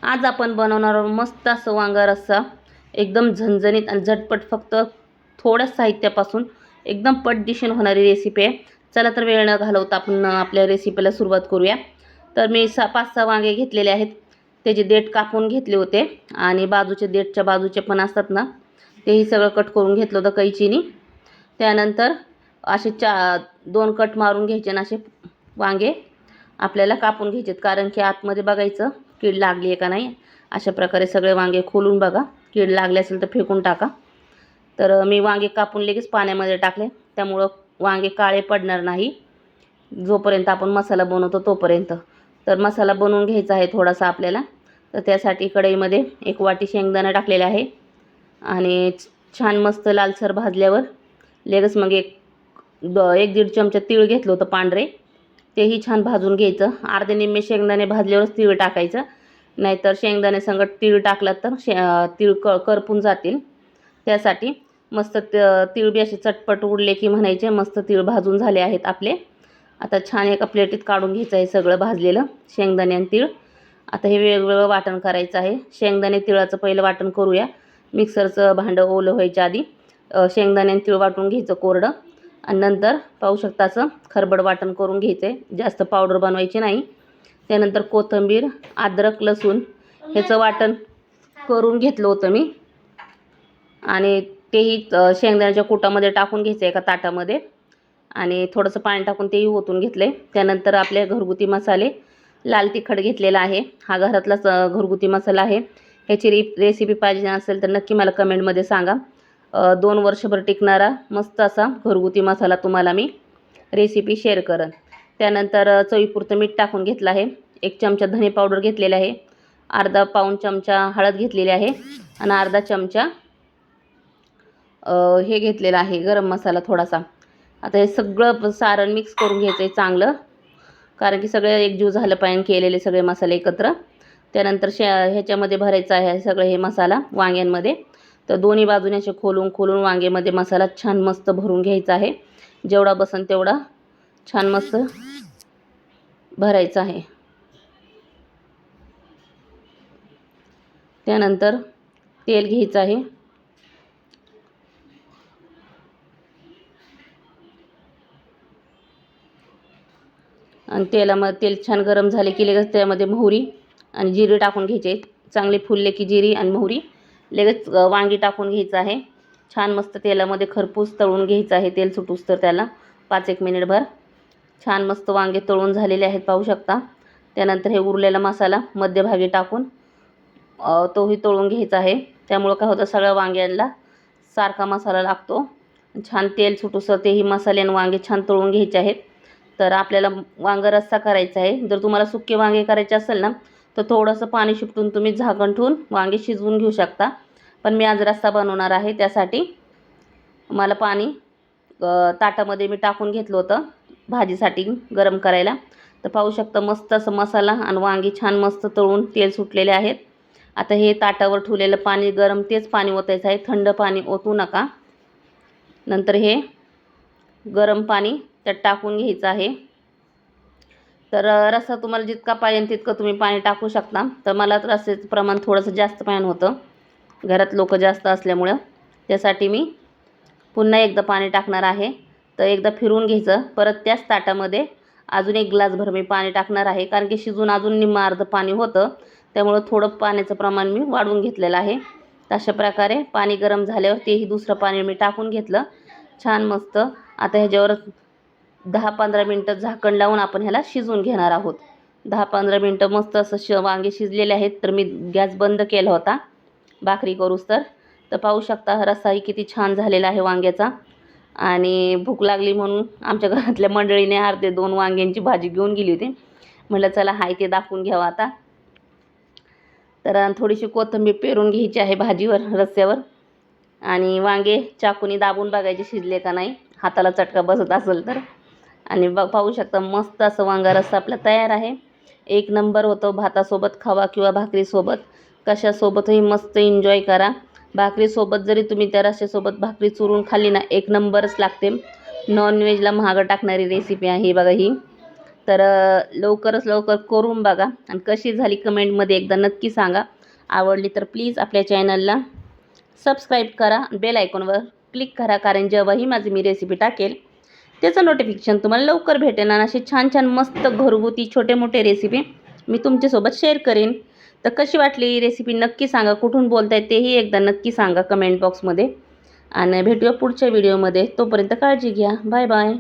आज आपण बनवणार आहोत मस्त असं वांगा रस्सा, एकदम झणझणीत आणि झटपट, फक्त थोड्या साहित्यापासून एकदम पटदिशीन होणारी रेसिपी आहे. चला तर वेळ न घालवता आपण आपल्या रेसिपीला सुरुवात करूया. तर मी 5-6 वांगे घेतलेले आहेत. त्याचे देठ कापून घेतले होते आणि बाजूचे देठच्या बाजूचे पण असतात ना, तेही सगळं कट करून घेतलं होतं कैचीनी. त्यानंतर असे 2 कट मारून घ्यायचे आणि असे वांगे आपल्याला कापून घ्यायचे, कारण की आतमध्ये बघायचं कीड लागली आहे का नाही. अशा प्रकारे सगळे वांगे खोलून बघा, कीड लागली असेल तर फेकून टाका. तर मी वांगे कापून लगेच पाण्यामध्ये टाकले, त्यामुळं वांगे काळे पडणार नाही जोपर्यंत आपण मसाला बनवतो तोपर्यंत. तर मसाला बनवून घ्यायचा आहे थोडासा आपल्याला. तर त्यासाठी कढईमध्ये 1 वाटी शेंगदाणा टाकलेले आहे आणि छान मस्त लालसर भाजल्यावर लगेच मग 1-1.5 चमचा तीळ घेतलं होतं पांढरे, तेही छान भाजून घ्यायचं. अर्धे निम्मे शेंगदाणे भाजल्यावरच तीळ टाकायचं, नाहीतर शेंगदाणे संगत तीळ टाकला तर तीळ करपून जातील. त्यासाठी मस्त तीळ बी असे चटपट उडले की म्हणायचे मस्त तीळ भाजून झाले आहेत आपले. आता छान एका प्लेटीत काढून घ्यायचं आहे सगळं भाजलेलं शेंगदाणे आणि तीळ. आता हे वेगवेगळं वाटण करायचं आहे. शेंगदाणे तिळाचं पहिलं वाटण करूया. मिक्सरचं भांडं ओलं व्हायच्या आधी शेंगदाणे आणि तीळ वाटून घ्यायचं कोरडं, आणि नंतर पाहू शकता असं खरबड वाटण करून घ्यायचं आहे, जास्त पावडर बनवायची नाही. त्यानंतर कोथिंबीर, अद्रक, लसूण ह्याचं वाटण करून घेतलं होतं मी, आणि तेही शेंगदाण्याच्या कुटामध्ये टाकून घ्यायचं एका ताटामध्ये, आणि थोडंसं पाणी टाकून तेही ओतून घेतलं. त्यानंतर आपले घरगुती मसाले, लाल तिखट घेतलेला आहे, हा घरातलाच घरगुती मसाला आहे. ह्याची रेसिपी पाहिजे असेल तर नक्की मला कमेंटमध्ये सांगा. 2 वर्षभर टिकणारा मस्त असा घरगुती मसाला तुम्हाला मी रेसिपी शेअर करेन. त्यानंतर चवीपुरतं मीठ टाकून घेतलं आहे. 1 चमचा धने पावडर घेतलेला आहे, अर्धा पाऊण चमचा हळद घेतलेली आहे, आणि अर्धा चमचा हे घेतलेलं आहे गरम मसाला थोडासा. आता हे सगळं सारण मिक्स करून घ्यायचं आहे चांगलं, कारण की सगळे एकजीव झालं पाहिजे केलेले सगळे मसाले एकत्र. त्यानंतर ह्याच्यामध्ये भरायचं आहे सगळं हे मसाला वांग्यांमध्ये. तर दोन्ही बाजूने असे खोलून खोलून वांग्यामध्ये मसाला छान मस्त भरून घ्यायचा आहे. जेवढा बसन तेवढा छान मस्त भरायचा आहे. त्यानंतर तेल घ्यायचं आहे, आणि तेल छान गरम झाले की लगेच त्यामध्ये मोहरी आणि जिरे टाकून घ्यायचे. चांगले फुलले की जिरी आणि मोहरी लगेच वांगी टाकून घ्यायचं आहे. छान मस्त तेलामध्ये खरपूस तळून घ्यायचं आहे, तेल सुटूस तर त्याला 5-1 मिनिटभर. छान मस्त वांगे तळून झालेले आहेत पाहू शकता. त्यानंतर हे उरलेला मसाला मध्यभागी टाकून तोही तळून घ्यायचा आहे. त्यामुळं काय होतं, सगळ्या वांग्यांना सारखा मसाला लागतो. छान तेल सुटूसं तेही मसाले आणि वांगे छान तळून घ्यायचे आहेत. तर आपल्याला वांगा रस्सा करायचा आहे. जर तुम्हाला सुके वांगे करायचे असेल ना, तर थोडंसं पाणी शिपटून तुम्ही झाकण ठेवून वांगे शिजवून घेऊ शकता. पण मी आज रस्सा बनवणार आहे, त्यासाठी मला पाणी ताटामध्ये मी टाकून घेतलं होतं भाजीसाठी गरम करायला. तर पाहू शकता मस्त असं मसाला आणि वांगी छान मस्त तळून तेल सुटलेले आहेत. आता हे ताटावर ठेवलेलं पाणी गरम, तेच पाणी ओतायचं आहे, थंड पाणी ओतू नका. नंतर हे गरम पाणी त्यात टाकून घ्यायचं आहे. तर रस्सा तुम्हाला जितका पाहिजे तितकं तुम्ही पाणी टाकू शकता. तर मला तर रस्स्याचं प्रमाण थोडंसं जास्त पाणी होतं, घरात लोक जास्त असल्यामुळं. त्यासाठी मी पुन्हा एकदा पाणी टाकणार आहे. तर एकदा फिरवून घ्यायचं, परत त्याच ताटामध्ये अजून 1 ग्लासभर मी पाणी टाकणार आहे, कारण की शिजून अजून निम्मं अर्धं पाणी होतं, त्यामुळं थोडं पाण्याचं प्रमाण मी वाढवून घेतलेलं आहे. अशा प्रकारे पाणी गरम झाल्यावर तेही दुसरं पाणी मी टाकून घेतलं छान मस्त. आता ह्याच्यावर 10-15 मिनटं झाकण लावून आपण ह्याला शिजवून घेणार आहोत. 10-15 मिनटं मस्त असं वांगे शिजलेले आहेत. तर मी गॅस बंद केला होता भाकरी करूस तर. पाहू शकता रस्साही किती छान झालेला आहे वांग्याचा. आणि भूक लागली म्हणून आमच्या घरातल्या मंडळीने अर्धे 2 वांग्यांची भाजी घेऊन गेली होती. म्हटलं चला हाय ते दाखवून घ्यावं आता. तर थोडीशी कोथिंबीर पेरून घ्यायची आहे भाजीवर, रस्स्यावर, आणि वांगे चाकूनी दाबून बघायचे शिजले का नाही, हाताला चटका बसत असेल तर. आणि पाहू शकता मस्त असं वांगा रस्सा आपला तयार आहे. 1 नंबर होतो. भातासोबत खावा किंवा भाकरीसोबत, कशासोबतही मस्त एन्जॉय करा. भाकरीसोबत जरी तुम्ही त्या रस्स्यासोबत भाकरी चुरून खाल्ली ना, 1 नंबरच लागते. नॉनव्हेजला महाग टाकणारी रेसिपी आहे बघा ही. तर लवकरच लवकर करून बघा आणि कशी झाली कमेंटमध्ये एकदा नक्की सांगा. आवडली तर प्लीज आपल्या चॅनलला सबस्क्राईब करा, बेल आयकॉनवर क्लिक करा, कारण जेव्हाही माझी मी रेसिपी टाकेल त्याचं नोटिफिकेशन तुम्हाला लवकर भेटेल. आणि असे छान छान मस्त घरगुती छोटे मोठे रेसिपी मी तुमच्यासोबत शेअर करेन. तर कशी वाटली ही रेसिपी नक्की सांगा. कुठून बोलताय तेही एकदा नक्की सांगा कमेंट बॉक्समध्ये. आणि भेटूया पुढच्या व्हिडिओमध्ये. तोपर्यंत काळजी घ्या. Bye bye.